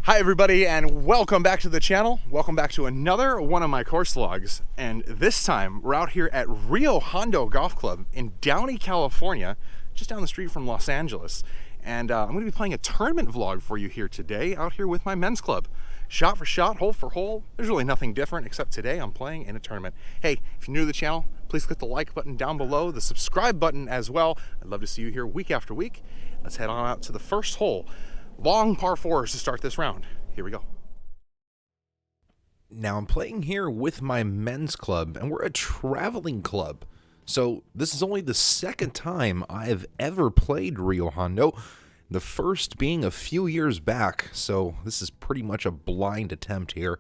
Hi everybody, and welcome back to the channel. Welcome back to another one of my course vlogs. And this time we're out here at Rio Hondo Golf Club in Downey, California, just down the street from Los Angeles. And I'm going to be playing a tournament vlog for you here today, out here with my men's club. Shot for shot, hole for hole. There's really nothing different, except today I'm playing in a tournament. Hey, if you're new to the channel, please click the like button down below, the subscribe button as well. I'd love to see you here week after week. Let's head on out to the first hole. Long par fours to start this round. Here we go. Now I'm playing here with my men's club, and we're a traveling club. So this is only the second time I've ever played Rio Hondo, the first being a few years back, so this is pretty much a blind attempt here.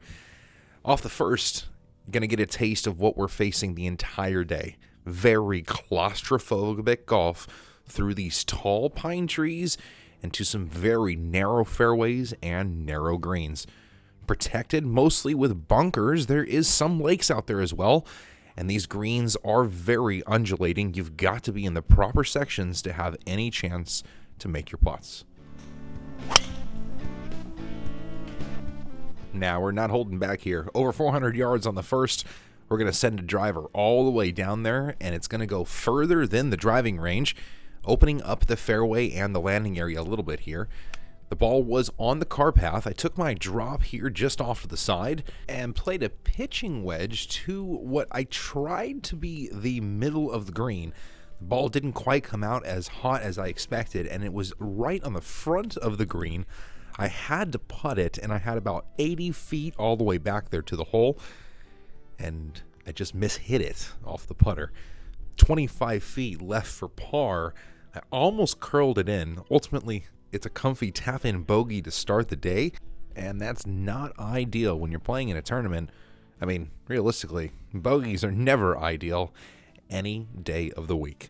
Off the first, you're gonna get a taste of what we're facing the entire day. Very claustrophobic golf through these tall pine trees into some very narrow fairways and narrow greens. Protected mostly with bunkers. There is some lakes out there as well, and these greens are very undulating. You've got to be in the proper sections to have any chance to make your putts. Now we're not holding back here. Over 400 yards on the first. We're going to send a driver all the way down there, and it's going to go further than the driving range, opening up the fairway and the landing area a little bit here. The ball was on the car path. I took my drop here just off to the side and played a pitching wedge to what I tried to be the middle of the green. The ball didn't quite come out as hot as I expected, and it was right on the front of the green. I had to putt it, and I had about 80 feet all the way back there to the hole, and I just mishit it off the putter. 25 feet left for par. I almost curled it in. Ultimately, it's a comfy tap-in bogey to start the day, and that's not ideal when you're playing in a tournament. I mean, realistically, bogeys are never ideal any day of the week.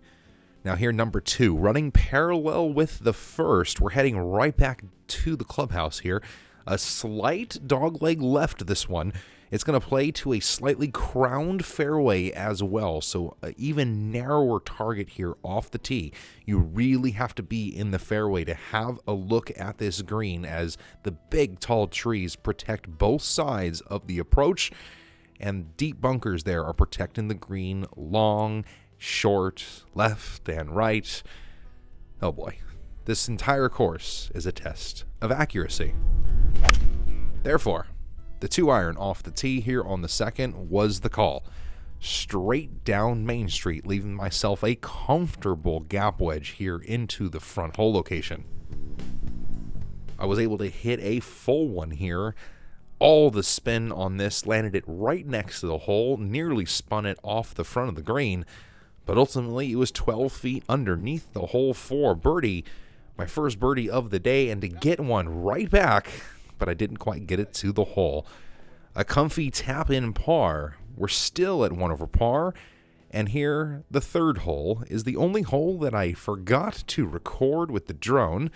Now here, number two, running parallel with the first. We're heading right back to the clubhouse here. A slight dogleg left this one. It's going to play to a slightly crowned fairway as well, so an even narrower target here off the tee. You really have to be in the fairway to have a look at this green, as the big tall trees protect both sides of the approach, and deep bunkers there are protecting the green long, short, left, and right. Oh boy, this entire course is a test of accuracy. Therefore, the 2-iron off the tee here on the second was the call. Straight down Main Street, leaving myself a comfortable gap wedge here into the front hole location. I was able to hit a full one here. All the spin on this landed it right next to the hole, nearly spun it off the front of the green, but ultimately it was 12 feet underneath the hole for birdie. My first birdie of the day, and to get one right back, but I didn't quite get it to the hole. A comfy tap-in par. We're still at 1 over par, and here the third hole is the only hole that I forgot to record with the drone,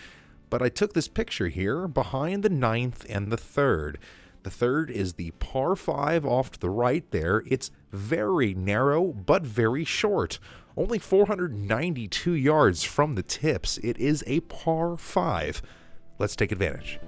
but I took this picture here behind the 9th and the 3rd. The 3rd is the par 5 off to the right there. It's very narrow, but very short. Only 492 yards from the tips. It is a par 5. Let's take advantage.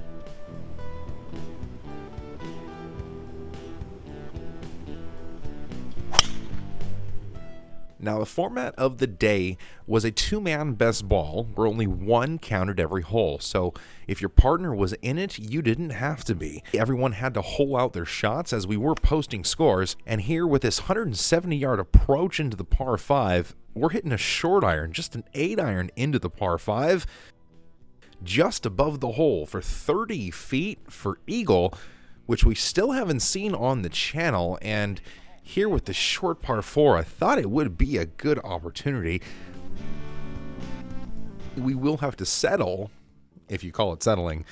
Now, the format of the day was a 2-man best ball where only one counted every hole. So if your partner was in it, you didn't have to be. Everyone had to hole out their shots as we were posting scores. And here with this 170-yard approach into the par 5, we're hitting a short iron, just an 8-iron into the par 5, just above the hole for 30 feet for eagle, which we still haven't seen on the channel. And here with the short par 4, I thought it would be a good opportunity. We will have to settle, if you call it settling,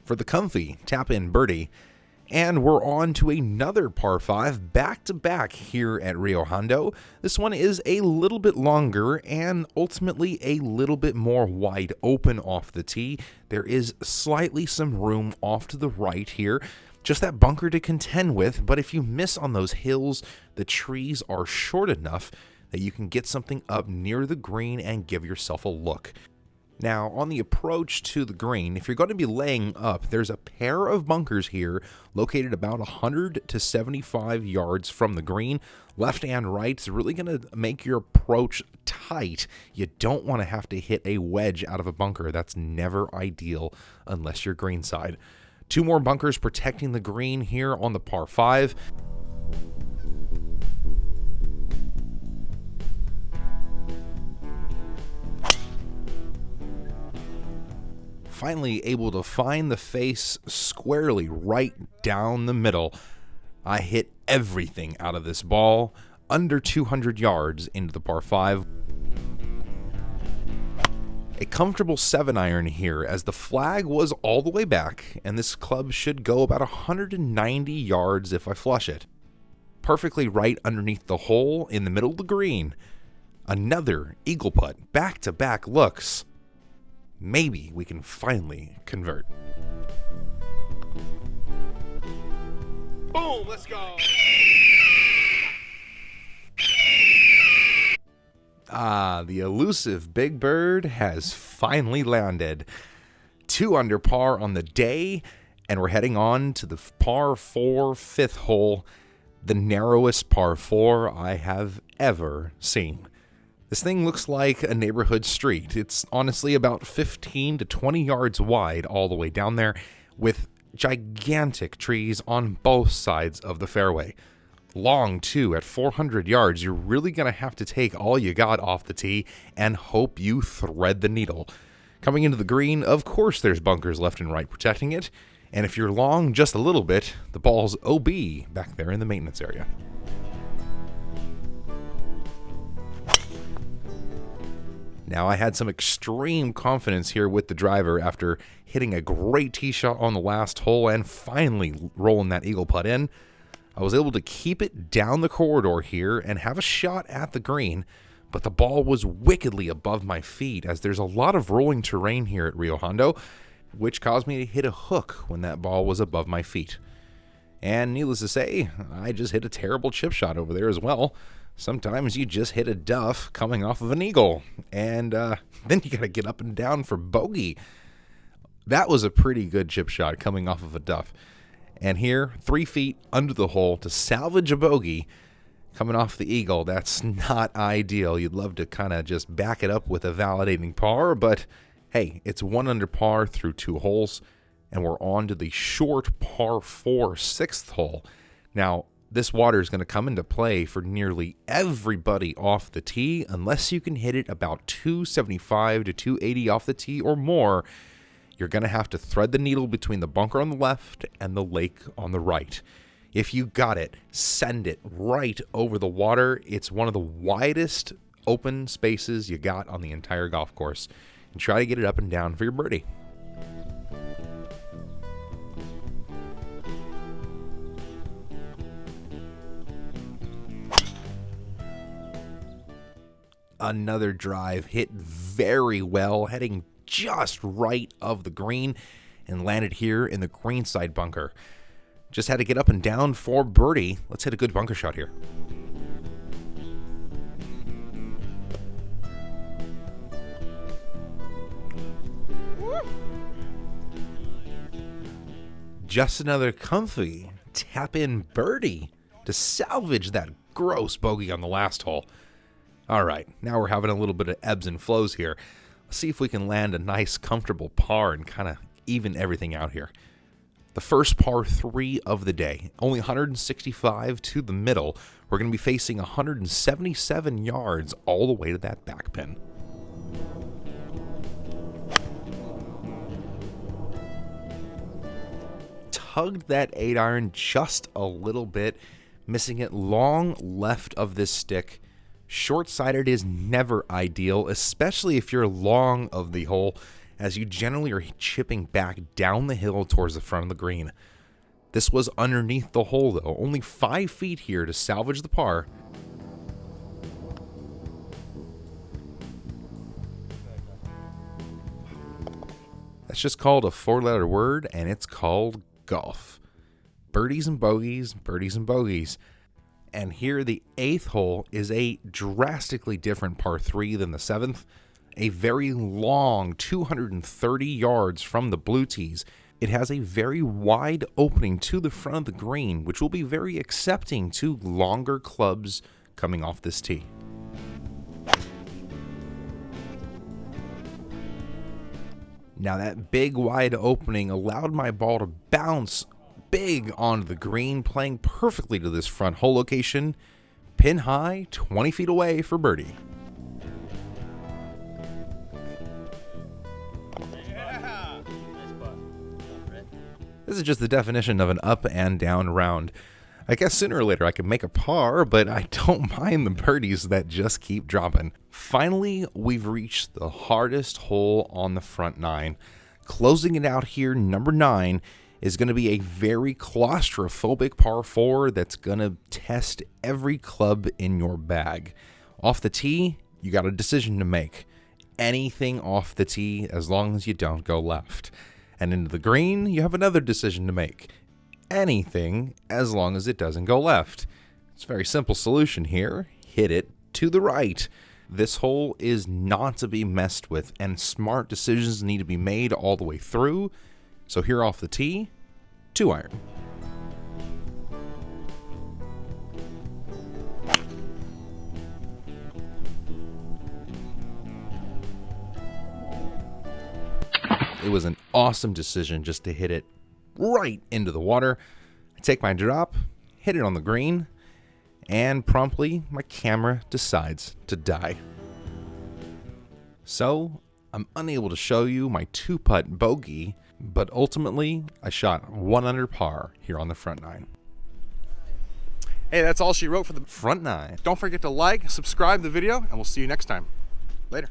for the comfy tap-in birdie. And we're on to another par 5 back-to-back here at Rio Hondo. This one is a little bit longer and ultimately a little bit more wide open off the tee. There is slightly some room off to the right here. Just that bunker to contend with, but if you miss on those hills, the trees are short enough that you can get something up near the green and give yourself a look. Now, on the approach to the green, if you're going to be laying up, there's a pair of bunkers here located about 100 to 75 yards from the green. Left and right is really going to make your approach tight. You don't want to have to hit a wedge out of a bunker. That's never ideal unless you're greenside. 2 more bunkers protecting the green here on the par 5. Finally able to find the face squarely right down the middle. I hit everything out of this ball under 200 yards into the par 5. A comfortable 7-iron here as the flag was all the way back, and this club should go about 190 yards if I flush it. Perfectly right underneath the hole in the middle of the green. Another eagle putt, back-to-back looks. Maybe we can finally convert. Boom, let's go. The elusive big bird has finally landed. 2 under par on the day, and we're heading on to the par 4 5th hole, the narrowest par 4 I have ever seen. This thing looks like a neighborhood street. It's honestly about 15 to 20 yards wide all the way down there, with gigantic trees on both sides of the fairway. Long, too, at 400 yards, you're really going to have to take all you got off the tee and hope you thread the needle. Coming into the green, of course there's bunkers left and right protecting it, and if you're long just a little bit, the ball's OB back there in the maintenance area. Now, I had some extreme confidence here with the driver after hitting a great tee shot on the last hole and finally rolling that eagle putt in. I was able to keep it down the corridor here and have a shot at the green, but the ball was wickedly above my feet as there's a lot of rolling terrain here at Rio Hondo, which caused me to hit a hook when that ball was above my feet. And needless to say, I just hit a terrible chip shot over there as well. Sometimes you just hit a duff coming off of an eagle, and then you got to get up and down for bogey. That was a pretty good chip shot coming off of a duff. And here, 3 feet under the hole to salvage a bogey coming off the eagle. That's not ideal. You'd love to kind of just back it up with a validating par, but hey, it's 1 under par through 2 holes, and we're on to the short par 4 6th hole. Now, this water is going to come into play for nearly everybody off the tee unless you can hit it about 275 to 280 off the tee or more. You're going to have to thread the needle between the bunker on the left and the lake on the right. If you got it, send it right over the water. It's one of the widest open spaces you got on the entire golf course. And try to get it up and down for your birdie. Another drive hit very well, heading just right of the green and landed here in the greenside bunker. Just had to get up and down for birdie. Let's hit a good bunker shot here. Just another comfy tap-in birdie to salvage that gross bogey on the last hole. All right, now we're having a little bit of ebbs and flows here. Let's see if we can land a nice, comfortable par and kind of even everything out here. The first par 3 of the day, only 165 to the middle. We're going to be facing 177 yards all the way to that back pin. Tugged that 8-iron just a little bit, missing it long left of this stick. Short-sighted is never ideal, especially if you're long of the hole, as you generally are chipping back down the hill towards the front of the green. This was underneath the hole, though. Only 5 feet here to salvage the par. That's just called a 4-letter word, and it's called golf. Birdies and bogeys, birdies and bogeys. And here the 8th hole is a drastically different par 3 than the 7th. a very long 230 yards from the blue tees. It has a very wide opening to the front of the green, which will be very accepting to longer clubs coming off this tee. Now that big wide opening allowed my ball to bounce big onto the green, playing perfectly to this front hole location, pin high, 20 feet away for birdie. Yeah. This is just the definition of an up and down round. I guess sooner or later I could make a par, but I don't mind the birdies that just keep dropping. Finally, we've reached the hardest hole on the front nine. Closing it out here, number 9, is going to be a very claustrophobic par 4 that's going to test every club in your bag. Off the tee, you got a decision to make. Anything off the tee as long as you don't go left. And into the green, you have another decision to make. Anything as long as it doesn't go left. It's a very simple solution here. Hit it to the right. This hole is not to be messed with, and smart decisions need to be made all the way through. So here off the tee, 2-iron. It was an awesome decision just to hit it right into the water. I take my drop, hit it on the green, and promptly my camera decides to die. So I'm unable to show you my 2-putt bogey, but ultimately I shot 1 under par here on the front nine. Hey, that's all she wrote for the Front nine. Don't forget to like, subscribe the video, and we'll see you next time. Later.